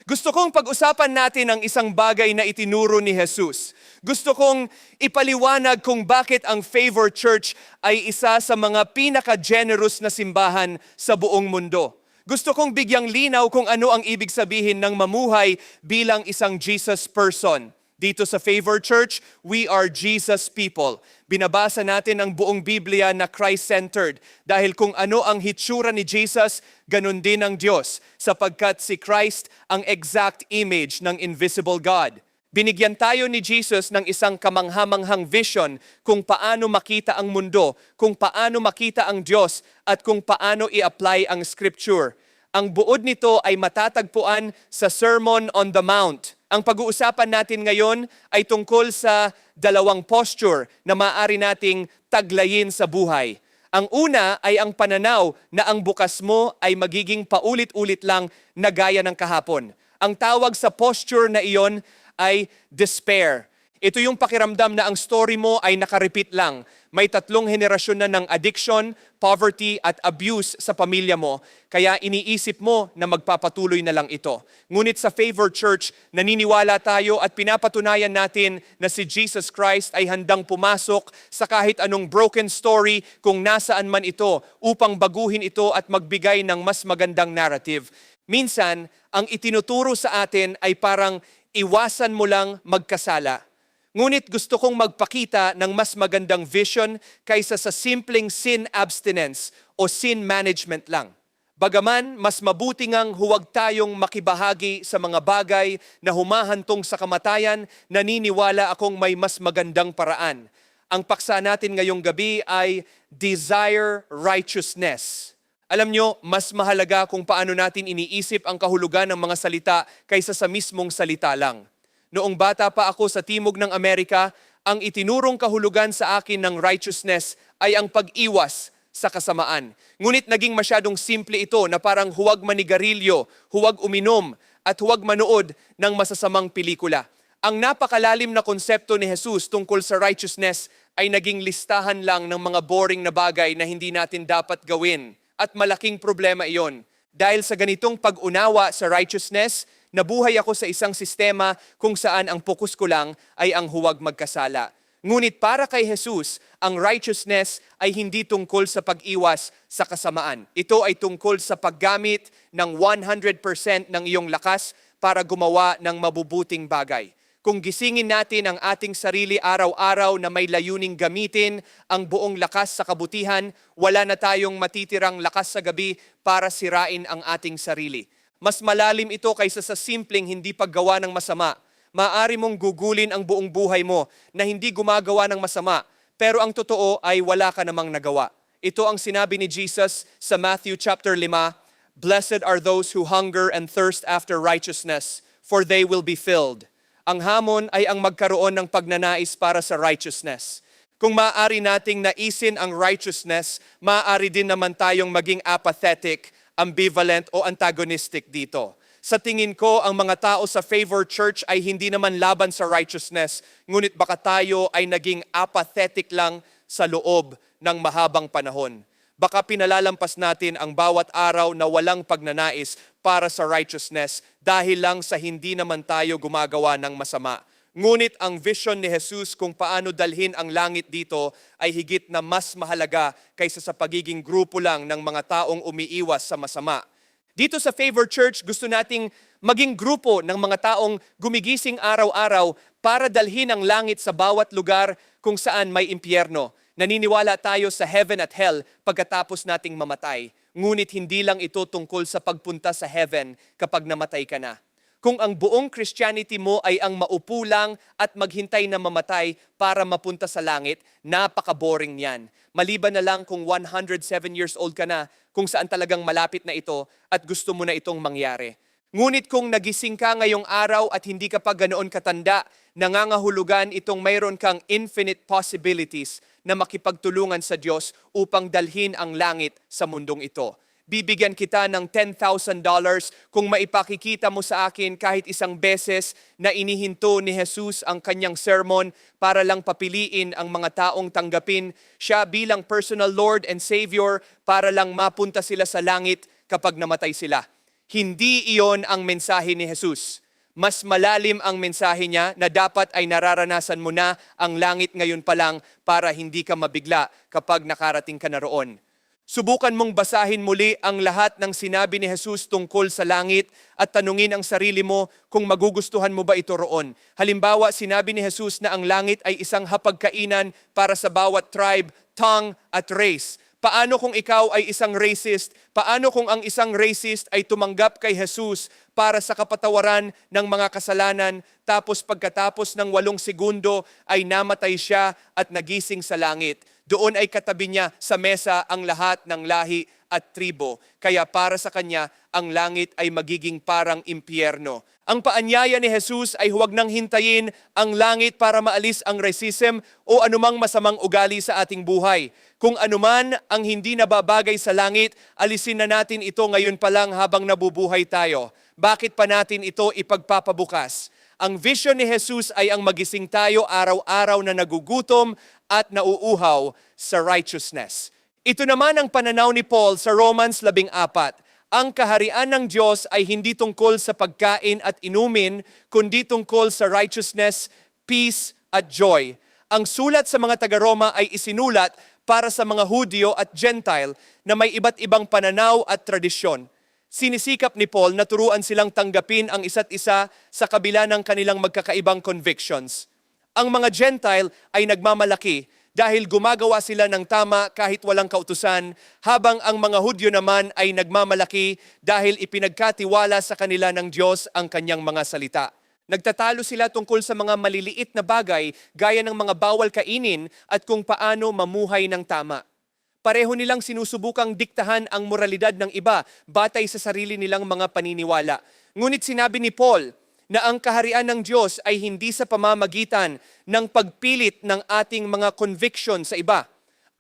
Gusto kong pag-usapan natin ang isang bagay na itinuro ni Jesus. Gusto kong ipaliwanag kung bakit ang Favor Church ay isa sa mga pinaka-generous na simbahan sa buong mundo. Gusto kong bigyang linaw kung ano ang ibig sabihin ng mamuhay bilang isang Jesus person. Dito sa Favor Church, we are Jesus people. Binabasa natin ang buong Biblia na Christ-centered dahil kung ano ang hitsura ni Jesus, ganun din ang Diyos sapagkat si Christ ang exact image ng invisible God. Binigyan tayo ni Jesus ng isang kamanghamanghang vision kung paano makita ang mundo, kung paano makita ang Diyos at kung paano i-apply ang Scripture. Ang buod nito ay matatagpuan sa Sermon on the Mount. Ang pag-uusapan natin ngayon ay tungkol sa dalawang posture na maaari nating taglayin sa buhay. Ang una ay ang pananaw na ang bukas mo ay magiging paulit-ulit lang na gaya ng kahapon. Ang tawag sa posture na iyon ay despair. Ito yung pakiramdam na ang story mo ay nakarepeat lang. May 3 henerasyon na ng addiction, poverty at abuse sa pamilya mo. Kaya iniisip mo na magpapatuloy na lang ito. Ngunit sa Favor Church, naniniwala tayo at pinapatunayan natin na si Jesus Christ ay handang pumasok sa kahit anong broken story kung nasaan man ito upang baguhin ito at magbigay ng mas magandang narrative. Minsan, ang itinuturo sa atin ay parang iwasan mo lang magkasala. Ngunit gusto kong magpakita ng mas magandang vision kaysa sa simpleng sin abstinence o sin management lang. Bagaman, mas mabuti ngang huwag tayong makibahagi sa mga bagay na humahantong sa kamatayan, naniniwala akong may mas magandang paraan. Ang paksa natin ngayong gabi ay desire righteousness. Alam nyo, mas mahalaga kung paano natin iniisip ang kahulugan ng mga salita kaysa sa mismong salita lang. Noong bata pa ako sa Timog ng Amerika, ang itinurong kahulugan sa akin ng righteousness ay ang pag-iwas sa kasamaan. Ngunit naging masyadong simple ito na parang huwag manigarilyo, huwag uminom, at huwag manood ng masasamang pelikula. Ang napakalalim na konsepto ni Jesus tungkol sa righteousness ay naging listahan lang ng mga boring na bagay na hindi natin dapat gawin. At malaking problema iyon. Dahil sa ganitong pag-unawa sa righteousness, nabuhay ako sa isang sistema kung saan ang focus ko lang ay ang huwag magkasala. Ngunit para kay Jesus, ang righteousness ay hindi tungkol sa pag-iwas sa kasamaan. Ito ay tungkol sa paggamit ng 100% ng iyong lakas para gumawa ng mabubuting bagay. Kung gisingin natin ang ating sarili araw-araw na may layuning gamitin ang buong lakas sa kabutihan, wala na tayong matitirang lakas sa gabi para sirain ang ating sarili. Mas malalim ito kaysa sa simpleng hindi paggawa ng masama. Maaari mong gugulin ang buong buhay mo na hindi gumagawa ng masama, pero ang totoo ay wala ka namang nagawa. Ito ang sinabi ni Jesus sa Matthew chapter 5, "Blessed are those who hunger and thirst after righteousness, for they will be filled." Ang hamon ay ang magkaroon ng pagnanais para sa righteousness. Kung maaari nating naisin ang righteousness, maaari din naman tayong maging apathetic, ambivalent o antagonistic dito. Sa tingin ko, ang mga tao sa Favor Church ay hindi naman laban sa righteousness, ngunit baka tayo ay naging apathetic lang sa loob ng mahabang panahon. Baka pinalalampas natin ang bawat araw na walang pagnanais para sa righteousness dahil lang sa hindi naman tayo gumagawa ng masama. Ngunit ang vision ni Jesus kung paano dalhin ang langit dito ay higit na mas mahalaga kaysa sa pagiging grupo lang ng mga taong umiiwas sa masama. Dito sa Favor Church, gusto nating maging grupo ng mga taong gumigising araw-araw para dalhin ang langit sa bawat lugar kung saan may impyerno. Naniniwala tayo sa heaven at hell pagkatapos nating mamatay. Ngunit hindi lang ito tungkol sa pagpunta sa heaven kapag namatay ka na. Kung ang buong Christianity mo ay ang maupo lang at maghintay na mamatay para mapunta sa langit, napaka-boring niyan. Maliban na lang kung 107 years old ka na, kung saan talagang malapit na ito at gusto mo na itong mangyari. Ngunit kung nagising ka ngayong araw at hindi ka pa ganoon katanda, nangangahulugan itong mayroon kang infinite possibilities na makipagtulungan sa Diyos upang dalhin ang langit sa mundong ito. Bibigyan kita ng $10,000 kung maipakikita mo sa akin kahit isang beses na inihinto ni Jesus ang kanyang sermon para lang papiliin ang mga taong tanggapin siya bilang personal Lord and Savior para lang mapunta sila sa langit kapag namatay sila. Hindi iyon ang mensahe ni Jesus. Mas malalim ang mensahe niya na dapat ay nararanasan mo na ang langit ngayon pa lang para hindi ka mabigla kapag nakarating ka na roon. Subukan mong basahin muli ang lahat ng sinabi ni Jesus tungkol sa langit at tanungin ang sarili mo kung magugustuhan mo ba ito roon. Halimbawa, sinabi ni Jesus na ang langit ay isang hapagkainan para sa bawat tribe, tongue at race. Paano kung ikaw ay isang racist? Paano kung ang isang racist ay tumanggap kay Jesus para sa kapatawaran ng mga kasalanan, tapos pagkatapos ng 8 segundo ay namatay siya at nagising sa langit? Doon ay katabi niya sa mesa ang lahat ng lahi at tribo. Kaya para sa kanya, ang langit ay magiging parang impyerno. Ang paanyaya ni Jesus ay huwag nang hintayin ang langit para maalis ang racism o anumang masamang ugali sa ating buhay. Kung anuman ang hindi nababagay sa langit, alisin na natin ito ngayon pa lang habang nabubuhay tayo. Bakit pa natin ito ipagpapabukas? Ang vision ni Jesus ay ang magising tayo araw-araw na nagugutom at nauuhaw sa righteousness. Ito naman ang pananaw ni Paul sa Romans 14. Ang kaharian ng Diyos ay hindi tungkol sa pagkain at inumin, kundi tungkol sa righteousness, peace at joy. Ang sulat sa mga taga-Roma ay isinulat para sa mga Hudyo at Gentile na may iba't ibang pananaw at tradisyon. Sinisikap ni Paul na turuan silang tanggapin ang isa't isa sa kabila ng kanilang magkakaibang convictions. Ang mga Gentile ay nagmamalaki dahil gumagawa sila ng tama kahit walang kautusan, habang ang mga Hudyo naman ay nagmamalaki dahil ipinagkatiwala sa kanila ng Diyos ang kanyang mga salita. Nagtatalo sila tungkol sa mga maliliit na bagay gaya ng mga bawal kainin at kung paano mamuhay ng tama. Pareho nilang sinusubukang diktahan ang moralidad ng iba batay sa sarili nilang mga paniniwala. Ngunit sinabi ni Paul na ang kaharian ng Diyos ay hindi sa pamamagitan ng pagpilit ng ating mga conviction sa iba.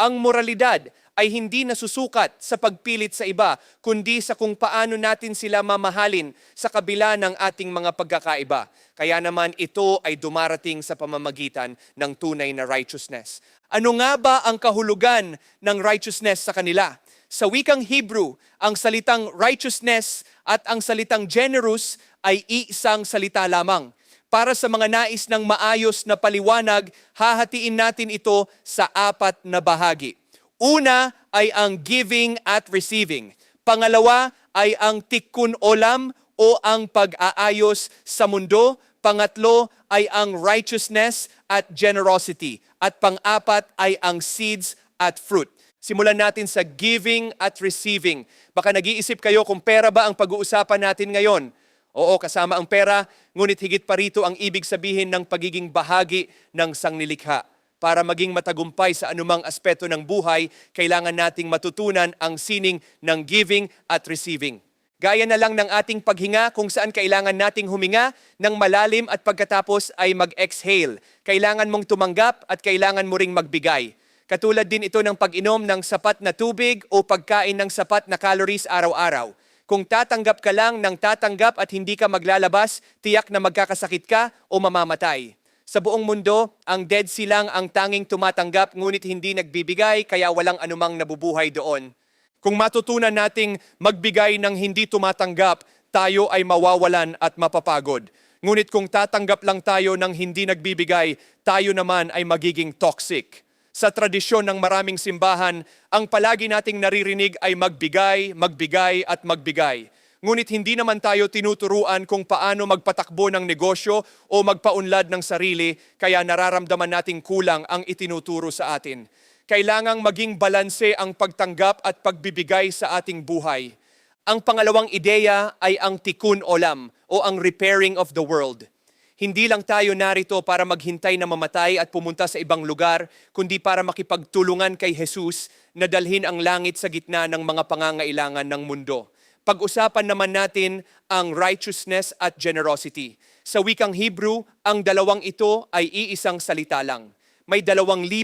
Ang moralidad ay hindi nasusukat sa pagpilit sa iba, kundi sa kung paano natin sila mamahalin sa kabila ng ating mga pagkakaiba. Kaya naman ito ay dumarating sa pamamagitan ng tunay na righteousness. Ano nga ba ang kahulugan ng righteousness sa kanila? Sa wikang Hebrew, ang salitang righteousness at ang salitang generous ay iisang salita lamang. Para sa mga nais ng maayos na paliwanag, hahatiin natin ito sa 4 na bahagi. Una ay ang giving at receiving. Pangalawa ay ang tikkun olam o ang pag-aayos sa mundo. Pangatlo ay ang righteousness at generosity. At pang-4 ay ang seeds at fruit. Simulan natin sa giving at receiving. Baka nag-iisip kayo kung pera ba ang pag-uusapan natin ngayon. Oo, kasama ang pera, ngunit higit pa rito ang ibig sabihin ng pagiging bahagi ng sangnilikha. Para maging matagumpay sa anumang aspeto ng buhay, kailangan nating matutunan ang sining ng giving at receiving. Gaya na lang ng ating paghinga kung saan kailangan nating huminga ng malalim at pagkatapos ay mag-exhale. Kailangan mong tumanggap at kailangan mo ring magbigay. Katulad din ito ng pag-inom ng sapat na tubig o pagkain ng sapat na calories araw-araw. Kung tatanggap ka lang ng tatanggap at hindi ka maglalabas, tiyak na magkakasakit ka o mamamatay. Sa buong mundo, ang Dead Sea lang ang tanging tumatanggap ngunit hindi nagbibigay kaya walang anumang nabubuhay doon. Kung matutunan nating magbigay ng hindi tumatanggap, tayo ay mawawalan at mapapagod. Ngunit kung tatanggap lang tayo ng hindi nagbibigay, tayo naman ay magiging toxic. Sa tradisyon ng maraming simbahan, ang palagi nating naririnig ay magbigay, magbigay at magbigay. Ngunit hindi naman tayo tinuturuan kung paano magpatakbo ng negosyo o magpaunlad ng sarili, kaya nararamdaman nating kulang ang itinuturo sa atin. Kailangang maging balanse ang pagtanggap at pagbibigay sa ating buhay. Ang pangalawang ideya ay ang tikkun olam o ang repairing of the world. Hindi lang tayo narito para maghintay na mamatay at pumunta sa ibang lugar, kundi para makipagtulungan kay Jesus na dalhin ang langit sa gitna ng mga pangangailangan ng mundo. Pag-usapan naman natin ang righteousness at generosity. Sa wikang Hebrew, ang dalawang ito ay iisang salita lang. May 2,016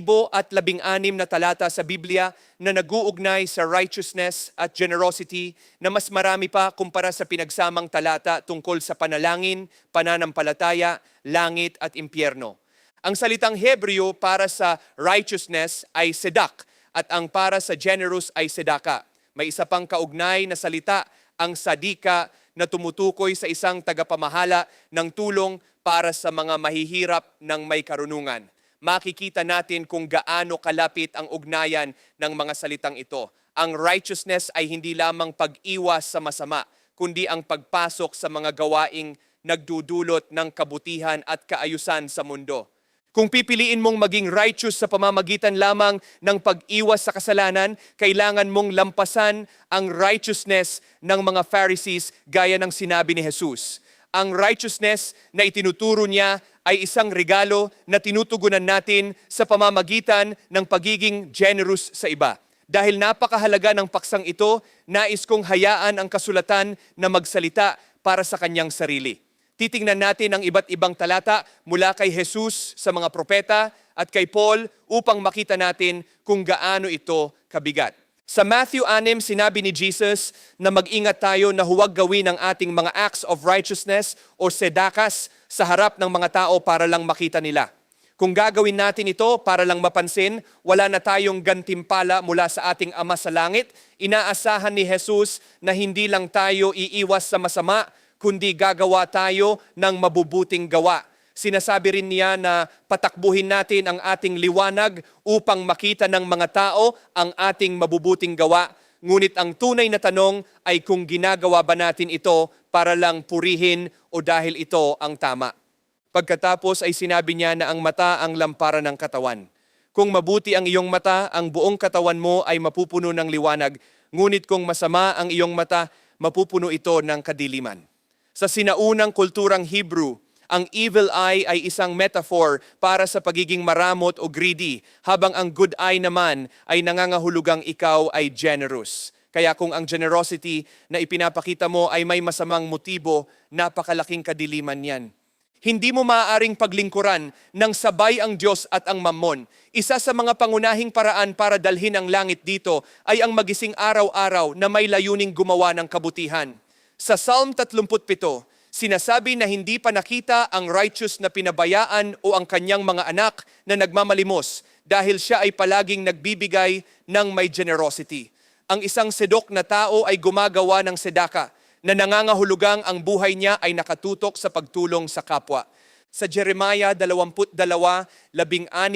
na talata sa Biblia na nag-uugnay sa righteousness at generosity na mas marami pa kumpara sa pinagsamang talata tungkol sa panalangin, pananampalataya, langit at impyerno. Ang salitang Hebreo para sa righteousness ay sedak at ang para sa generous ay sedaka. May isa pang kaugnay na salita ang sadika na tumutukoy sa isang tagapamahala ng tulong para sa mga mahihirap ng may karunungan. Makikita natin kung gaano kalapit ang ugnayan ng mga salitang ito. Ang righteousness ay hindi lamang pag-iwas sa masama, kundi ang pagpasok sa mga gawaing nagdudulot ng kabutihan at kaayusan sa mundo. Kung pipiliin mong maging righteous sa pamamagitan lamang ng pag-iwas sa kasalanan, kailangan mong lampasan ang righteousness ng mga Pharisees gaya ng sinabi ni Jesus. Ang righteousness na itinuturo niya ay isang regalo na tinutugunan natin sa pamamagitan ng pagiging generous sa iba. Dahil napakahalaga ng paksang ito, nais kong hayaan ang kasulatan na magsalita para sa kanyang sarili. Titingnan natin ang iba't ibang talata mula kay Jesus sa mga propeta at kay Paul upang makita natin kung gaano ito kabigat. Sa Matthew 6, sinabi ni Jesus na mag-ingat tayo na huwag gawin ang ating mga acts of righteousness o sedakas sa harap ng mga tao para lang makita nila. Kung gagawin natin ito para lang mapansin, wala na tayong gantimpala mula sa ating Ama sa Langit. Inaasahan ni Jesus na hindi lang tayo iiwas sa masama, kundi gagawa tayo ng mabubuting gawa. Sinasabi rin niya na patakbuhin natin ang ating liwanag upang makita ng mga tao ang ating mabubuting gawa. Ngunit ang tunay na tanong ay kung ginagawa ba natin ito para lang purihin o dahil ito ang tama. Pagkatapos ay sinabi niya na ang mata ang lamparan ng katawan. Kung mabuti ang iyong mata, ang buong katawan mo ay mapupuno ng liwanag. Ngunit kung masama ang iyong mata, mapupuno ito ng kadiliman. Sa sinaunang kulturang Hebrew, ang evil eye ay isang metaphor para sa pagiging maramot o greedy, habang ang good eye naman ay nangangahulugang ikaw ay generous. Kaya kung ang generosity na ipinapakita mo ay may masamang motibo, napakalaking kadiliman yan. Hindi mo maaaring paglingkuran ng sabay ang Diyos at ang mammon. Isa sa mga pangunahing paraan para dalhin ang langit dito ay ang magising araw-araw na may layuning gumawa ng kabutihan. Sa Psalm 37, sinasabi na hindi pa nakita ang righteous na pinabayaan o ang kanyang mga anak na nagmamalimos dahil siya ay palaging nagbibigay ng may generosity. Ang isang sedok na tao ay gumagawa ng sedaka na nangangahulugang ang buhay niya ay nakatutok sa pagtulong sa kapwa. Sa Jeremiah 22:16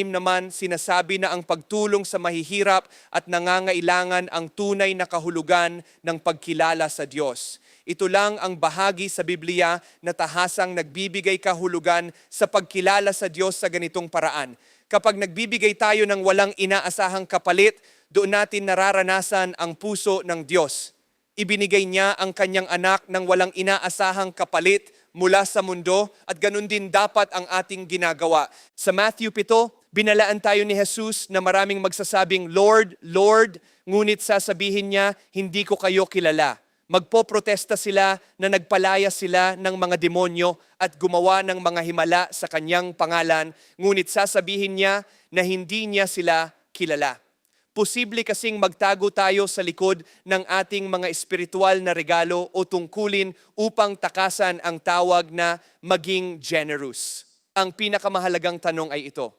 naman sinasabi na ang pagtulong sa mahihirap at nangangailangan ang tunay na kahulugan ng pagkilala sa Diyos. Ito lang ang bahagi sa Biblia na tahasang nagbibigay kahulugan sa pagkilala sa Diyos sa ganitong paraan. Kapag nagbibigay tayo ng walang inaasahang kapalit, doon natin nararanasan ang puso ng Diyos. Ibinigay niya ang kanyang anak ng walang inaasahang kapalit mula sa mundo at ganun din dapat ang ating ginagawa. Sa Matthew 7, binalaan tayo ni Jesus na maraming magsasabing, Lord, Lord, ngunit sasabihin niya, hindi ko kayo kilala. Magpoprotesta sila na nagpalaya sila ng mga demonyo at gumawa ng mga himala sa kanyang pangalan, ngunit sasabihin niya na hindi niya sila kilala. Posible kasing magtago tayo sa likod ng ating mga espiritual na regalo o tungkulin upang takasan ang tawag na maging generous. Ang pinakamahalagang tanong ay ito,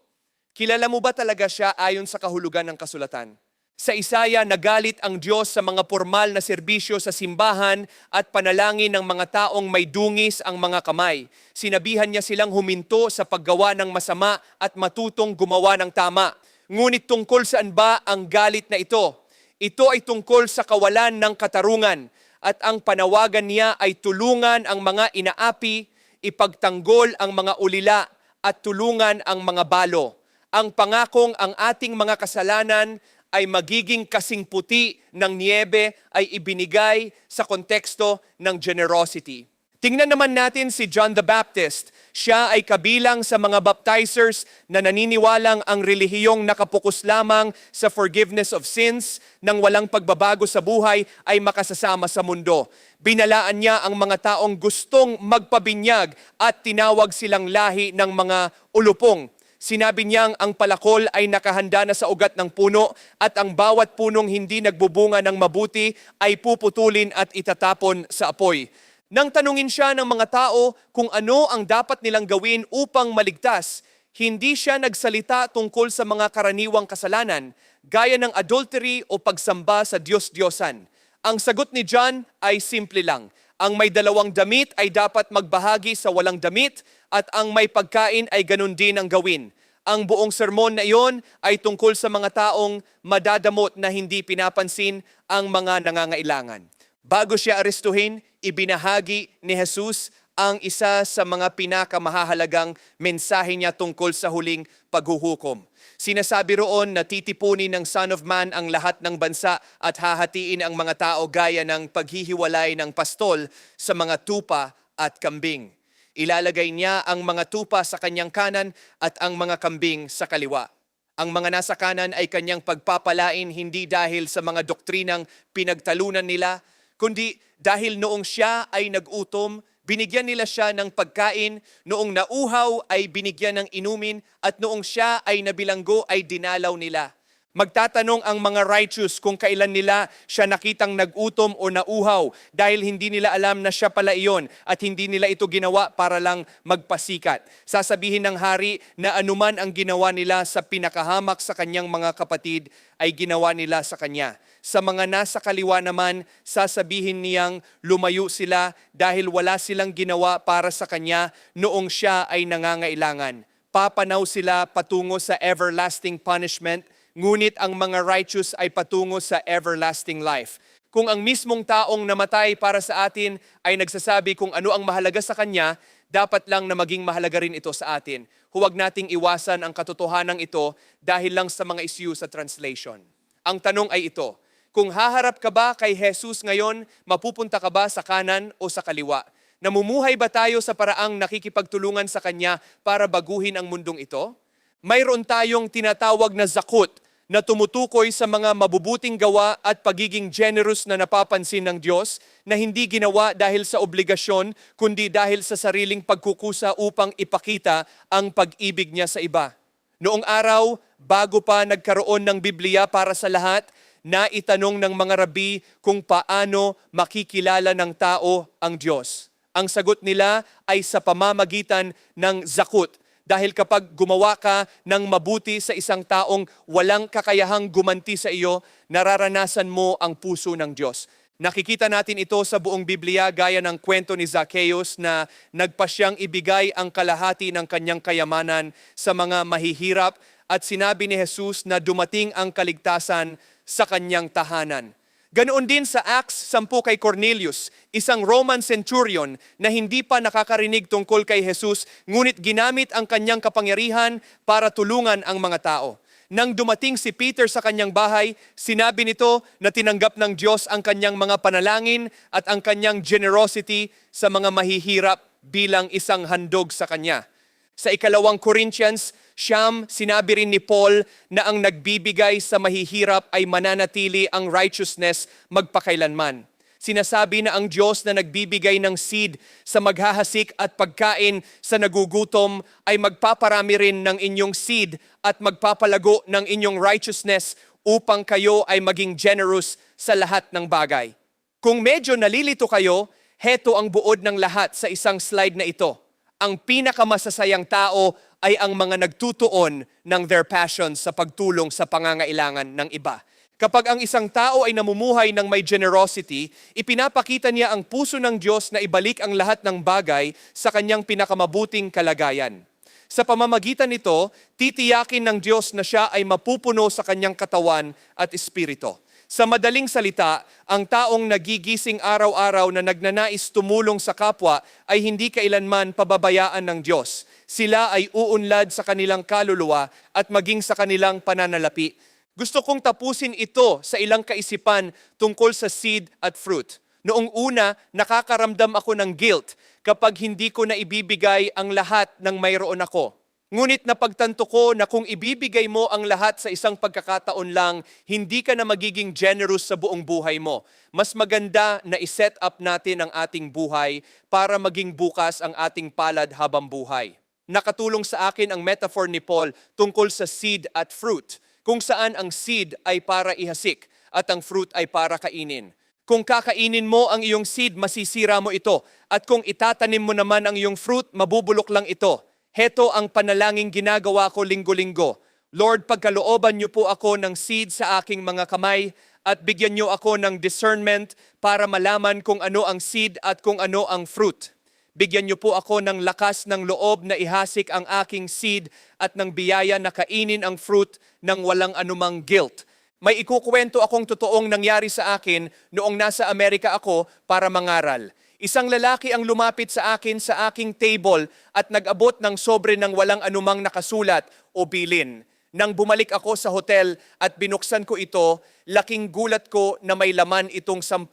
kilala mo ba talaga siya ayon sa kahulugan ng kasulatan? Sa Isaya, nagalit ang Diyos sa mga formal na serbisyo sa simbahan at panalangin ng mga taong may dungis ang mga kamay. Sinabihan niya silang huminto sa paggawa ng masama at matutong gumawa ng tama. Ngunit tungkol saan ba ang galit na ito? Ito ay tungkol sa kawalan ng katarungan at ang panawagan niya ay tulungan ang mga inaapi, ipagtanggol ang mga ulila at tulungan ang mga balo. Ang pangakong ang ating mga kasalanan ay magiging kasing puti ng niebe ay ibinigay sa konteksto ng generosity. Tingnan naman natin si John the Baptist. Siya ay kabilang sa mga baptizers na naniniwalang ang relihiyong nakapokus lamang sa forgiveness of sins nang walang pagbabago sa buhay ay makasasama sa mundo. Binalaan niya ang mga taong gustong magpabinyag at tinawag silang lahi ng mga ulupong. Sinabi niyang ang palakol ay nakahanda na sa ugat ng puno at ang bawat punong hindi nagbubunga ng mabuti ay puputulin at itatapon sa apoy. Nang tanungin siya ng mga tao kung ano ang dapat nilang gawin upang maligtas, hindi siya nagsalita tungkol sa mga karaniwang kasalanan, gaya ng adultery o pagsamba sa Diyos-Diyosan. Ang sagot ni John ay simple lang. Ang may dalawang damit ay dapat magbahagi sa walang damit at ang may pagkain ay ganun din ang gawin. Ang buong sermon na iyon ay tungkol sa mga taong madadamot na hindi pinapansin ang mga nangangailangan. Bago siya arestuhin, ibinahagi ni Jesus ang isa sa mga pinakamahalagang mensahe niya tungkol sa huling paghuhukom. Sinasabi roon na titipunin ng Son of Man ang lahat ng bansa at hahatiin ang mga tao gaya ng paghihiwalay ng pastol sa mga tupa at kambing. Ilalagay niya ang mga tupa sa kanyang kanan at ang mga kambing sa kaliwa. Ang mga nasa kanan ay kanyang pagpapalain hindi dahil sa mga doktrinang pinagtalunan nila, kundi dahil noong siya ay nagutom, binigyan nila siya ng pagkain, noong nauhaw ay binigyan ng inumin, at noong siya ay nabilanggo ay dinalaw nila. Magtatanong ang mga righteous kung kailan nila siya nakitang nagutom o nauhaw dahil hindi nila alam na siya pala iyon at hindi nila ito ginawa para lang magpasikat. Sasabihin ng hari na anuman ang ginawa nila sa pinakahamak sa kanyang mga kapatid ay ginawa nila sa kanya. Sa mga nasa kaliwa naman, sasabihin niyang lumayo sila dahil wala silang ginawa para sa kanya noong siya ay nangangailangan. Papanaw sila patungo sa everlasting punishment, ngunit ang mga righteous ay patungo sa everlasting life. Kung ang mismong taong namatay para sa atin ay nagsasabi kung ano ang mahalaga sa kanya, dapat lang na maging mahalaga rin ito sa atin. Huwag nating iwasan ang katotohanan ito dahil lang sa mga issue sa translation. Ang tanong ay ito, kung haharap ka ba kay Jesus ngayon, mapupunta ka ba sa kanan o sa kaliwa? Namumuhay ba tayo sa paraang nakikipagtulungan sa Kanya para baguhin ang mundong ito? Mayroon tayong tinatawag na zakut na tumutukoy sa mga mabubuting gawa at pagiging generous na napapansin ng Diyos na hindi ginawa dahil sa obligasyon kundi dahil sa sariling pagkukusa upang ipakita ang pag-ibig niya sa iba. Noong araw, bago pa nagkaroon ng Biblia para sa lahat, naitanong ng mga rabi kung paano makikilala ng tao ang Diyos. Ang sagot nila ay sa pamamagitan ng zakut. Dahil kapag gumawa ka ng mabuti sa isang taong walang kakayahang gumanti sa iyo, nararanasan mo ang puso ng Diyos. Nakikita natin ito sa buong Biblia gaya ng kwento ni Zacchaeus na nagpasyang ibigay ang kalahati ng kanyang kayamanan sa mga mahihirap at sinabi ni Jesus na dumating ang kaligtasan sa kanyang tahanan. Ganoon din sa Acts 10 kay Cornelius, isang Roman centurion na hindi pa nakakarinig tungkol kay Jesus, ngunit ginamit ang kanyang kapangyarihan para tulungan ang mga tao. Nang dumating si Peter sa kanyang bahay, sinabi nito na tinanggap ng Diyos ang kanyang mga panalangin at ang kanyang generosity sa mga mahihirap bilang isang handog sa kanya. Sa 2 Corinthians 9, sinabi rin ni Paul na ang nagbibigay sa mahihirap ay mananatili ang righteousness magpakailanman. Sinasabi na ang Diyos na nagbibigay ng seed sa maghahasik at pagkain sa nagugutom ay magpaparami rin ng inyong seed at magpapalago ng inyong righteousness upang kayo ay maging generous sa lahat ng bagay. Kung medyo nalilito kayo, heto ang buod ng lahat sa isang slide na ito. Ang pinakamasasayang tao ay ang mga nagtutuon ng their passion sa pagtulong sa pangangailangan ng iba. Kapag ang isang tao ay namumuhay ng may generosity, ipinapakita niya ang puso ng Diyos na ibalik ang lahat ng bagay sa kanyang pinakamabuting kalagayan. Sa pamamagitan nito, titiyakin ng Diyos na siya ay mapupuno sa kanyang katawan at espiritu. Sa madaling salita, ang taong nagigising araw-araw na nagnanais tumulong sa kapwa ay hindi kailanman pababayaan ng Diyos. Sila ay uunlad sa kanilang kaluluwa at maging sa kanilang pananalapi. Gusto kong tapusin ito sa ilang kaisipan tungkol sa seed at fruit. Noong una, nakakaramdam ako ng guilt kapag hindi ko na ibibigay ang lahat ng mayroon ako. Ngunit napagtanto ko na kung ibibigay mo ang lahat sa isang pagkakataon lang, hindi ka na magiging generous sa buong buhay mo. Mas maganda na iset up natin ang ating buhay para maging bukas ang ating palad habang buhay. Nakatulong sa akin ang metaphor ni Paul tungkol sa seed at fruit, kung saan ang seed ay para ihasik at ang fruit ay para kainin. Kung kakainin mo ang iyong seed, masisira mo ito. At kung itatanim mo naman ang iyong fruit, mabubulok lang ito. Heto ang panalangin ginagawa ko linggo-linggo. Lord, pagkalooban niyo po ako ng seed sa aking mga kamay at bigyan niyo ako ng discernment para malaman kung ano ang seed at kung ano ang fruit. Bigyan niyo po ako ng lakas ng loob na ihasik ang aking seed at ng biyaya na kainin ang fruit ng walang anumang guilt. May ikukwento akong totoong nangyari sa akin noong nasa Amerika ako para mangaral. Isang lalaki ang lumapit sa akin sa aking table at nag-abot ng sobre ng walang anumang nakasulat o bilin. Nang bumalik ako sa hotel at binuksan ko ito, laking gulat ko na may laman itong 10,000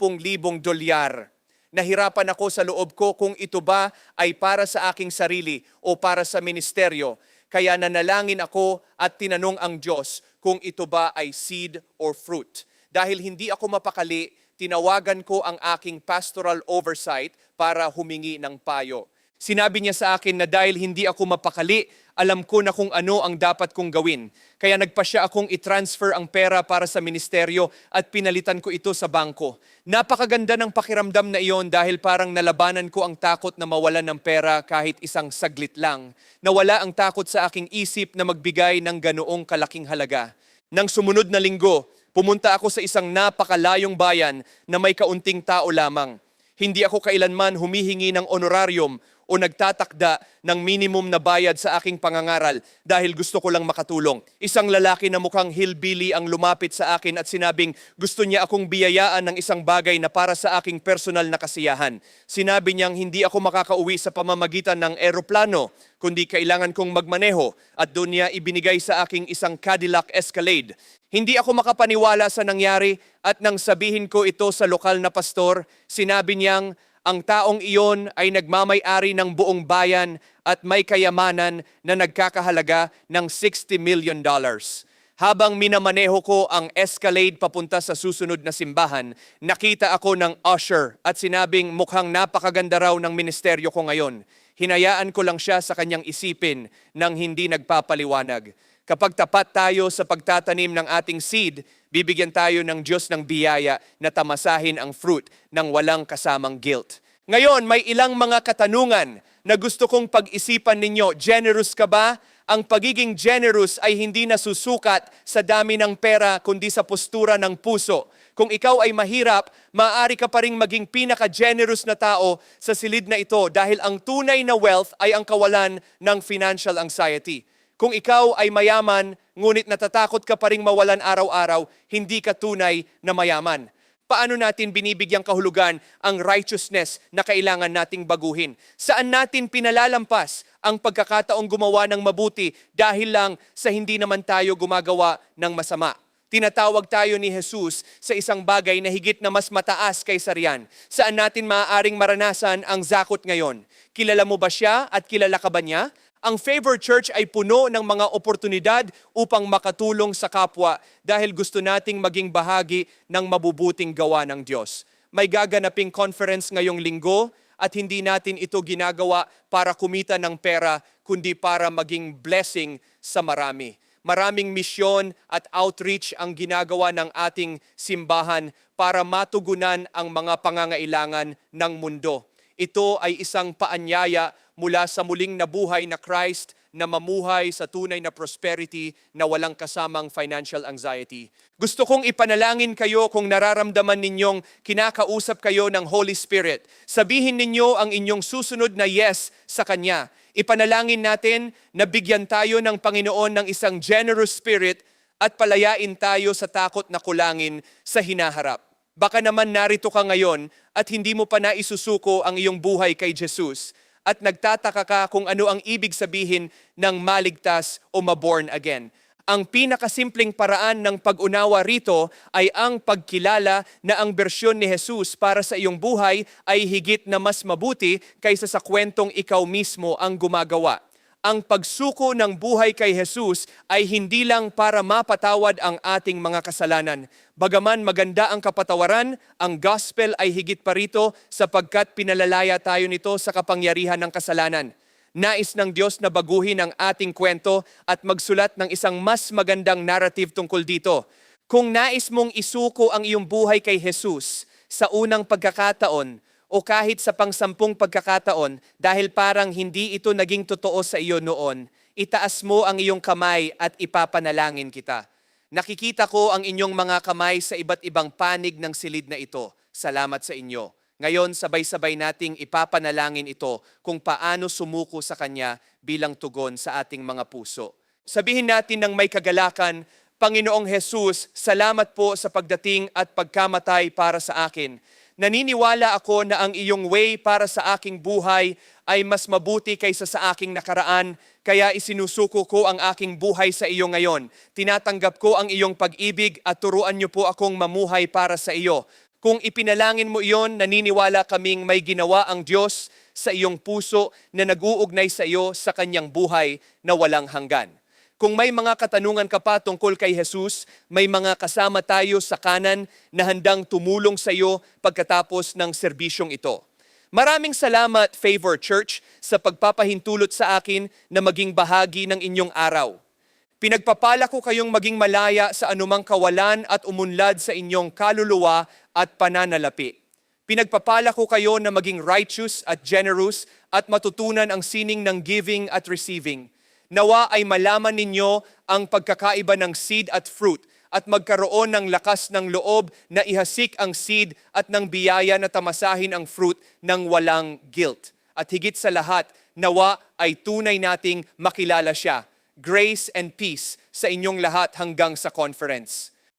dolyar. Nahirapan ako sa loob ko kung ito ba ay para sa aking sarili o para sa ministeryo. Kaya nanalangin ako at tinanong ang Diyos kung ito ba ay seed or fruit. Dahil hindi ako mapakali, tinawagan ko ang aking pastoral oversight para humingi ng payo. Sinabi niya sa akin na dahil hindi ako mapakali, alam ko na kung ano ang dapat kong gawin. Kaya nagpasya akong i-transfer ang pera para sa ministeryo at pinalitan ko ito sa bangko. Napakaganda ng pakiramdam na iyon dahil parang nalabanan ko ang takot na mawalan ng pera kahit isang saglit lang. Nawala ang takot sa aking isip na magbigay ng ganoong kalaking halaga. Nang sumunod na linggo, pumunta ako sa isang napakalayong bayan na may kaunting tao lamang. Hindi ako kailanman humihingi ng honorarium o nagtatakda ng minimum na bayad sa aking pangangaral dahil gusto ko lang makatulong. Isang lalaki na mukhang hillbilly ang lumapit sa akin at sinabing gusto niya akong biyayaan ng isang bagay na para sa aking personal na kasiyahan. Sinabi niyang hindi ako makakauwi sa pamamagitan ng eroplano, kundi kailangan kong magmaneho at doon niya ibinigay sa aking isang Cadillac Escalade. Hindi ako makapaniwala sa nangyari at nang sabihin ko ito sa lokal na pastor, sinabi niyang ang taong iyon ay nagmamay-ari ng buong bayan at may kayamanan na nagkakahalaga ng $60 million. Habang minamaneho ko ang Escalade papunta sa susunod na simbahan, nakita ako ng usher at sinabing mukhang napakaganda raw ng ministeryo ko ngayon. Hinayaan ko lang siya sa kanyang isipin nang hindi nagpapaliwanag. Kapag tapat tayo sa pagtatanim ng ating seed, bibigyan tayo ng Diyos ng biyaya na tamasahin ang fruit ng walang kasamang guilt. Ngayon, may ilang mga katanungan na gusto kong pag-isipan ninyo. Generous ka ba? Ang pagiging generous ay hindi nasusukat sa dami ng pera kundi sa postura ng puso. Kung ikaw ay mahirap, maaari ka pa ring maging pinaka-generous na tao sa silid na ito dahil ang tunay na wealth ay ang kawalan ng financial anxiety. Kung ikaw ay mayaman, ngunit natatakot ka pa ring mawalan araw-araw, hindi ka tunay na mayaman. Paano natin binibigyang kahulugan ang righteousness na kailangan nating baguhin? Saan natin pinalalampas ang pagkakataong gumawa ng mabuti dahil lang sa hindi naman tayo gumagawa ng masama? Tinatawag tayo ni Jesus sa isang bagay na higit na mas mataas kaysa riyan. Saan natin maaaring maranasan ang zakot ngayon? Kilala mo ba siya at kilala ka ba niya? Ang Favor Church ay puno ng mga oportunidad upang makatulong sa kapwa dahil gusto nating maging bahagi ng mabubuting gawa ng Diyos. May gaganaping conference ngayong linggo at hindi natin ito ginagawa para kumita ng pera kundi para maging blessing sa marami. Maraming misyon at outreach ang ginagawa ng ating simbahan para matugunan ang mga pangangailangan ng mundo. Ito ay isang paanyaya mula sa muling nabuhay na Christ na mamuhay sa tunay na prosperity na walang kasamang financial anxiety. Gusto kong ipanalangin kayo kung nararamdaman ninyong kinakausap kayo ng Holy Spirit. Sabihin ninyo ang inyong susunod na yes sa Kanya. Ipanalangin natin na bigyan tayo ng Panginoon ng isang generous spirit at palayain tayo sa takot na kulangin sa hinaharap. Baka naman narito ka ngayon at hindi mo pa naisusuko ang iyong buhay kay Jesus at nagtataka ka kung ano ang ibig sabihin ng maligtas o maborn again. Ang pinakasimpleng paraan ng pag-unawa rito ay ang pagkilala na ang bersyon ni Jesus para sa iyong buhay ay higit na mas mabuti kaysa sa kwentong ikaw mismo ang gumagawa. Ang pagsuko ng buhay kay Jesus ay hindi lang para mapatawad ang ating mga kasalanan. Bagaman maganda ang kapatawaran, ang gospel ay higit pa rito sapagkat pinalalaya tayo nito sa kapangyarihan ng kasalanan. Nais ng Diyos na baguhin ang ating kwento at magsulat ng isang mas magandang narrative tungkol dito. Kung nais mong isuko ang iyong buhay kay Jesus sa unang pagkakataon, o kahit sa pang-10 pagkakataon dahil parang hindi ito naging totoo sa iyo noon, itaas mo ang iyong kamay at ipapanalangin kita. Nakikita ko ang inyong mga kamay sa iba't ibang panig ng silid na ito. Salamat sa inyo. Ngayon, sabay-sabay nating ipapanalangin ito kung paano sumuko sa Kanya bilang tugon sa ating mga puso. Sabihin natin ng may kagalakan, Panginoong Jesus, salamat po sa pagdating at pagkamatay para sa akin. Naniniwala ako na ang iyong way para sa aking buhay ay mas mabuti kaysa sa aking nakaraan, kaya isinusuko ko ang aking buhay sa iyo ngayon. Tinatanggap ko ang iyong pag-ibig at turuan niyo po akong mamuhay para sa iyo. Kung ipinalangin mo iyon, naniniwala kaming may ginawa ang Diyos sa iyong puso na nag-uugnay sa iyo sa kanyang buhay na walang hanggan. Kung may mga katanungan ka pa tungkol kay Jesus, may mga kasama tayo sa kanan na handang tumulong sa iyo pagkatapos ng serbisyong ito. Maraming salamat, Favor Church, sa pagpapahintulot sa akin na maging bahagi ng inyong araw. Pinagpapala ko kayong maging malaya sa anumang kawalan at umunlad sa inyong kaluluwa at pananalapi. Pinagpapala ko kayo na maging righteous at generous at matutunan ang sining ng giving at receiving. Nawa ay malaman ninyo ang pagkakaiba ng seed at fruit at magkaroon ng lakas ng loob na ihasik ang seed at ng biyaya na tamasahin ang fruit ng walang guilt. At higit sa lahat, nawa ay tunay nating makilala siya. Grace and peace sa inyong lahat hanggang sa conference.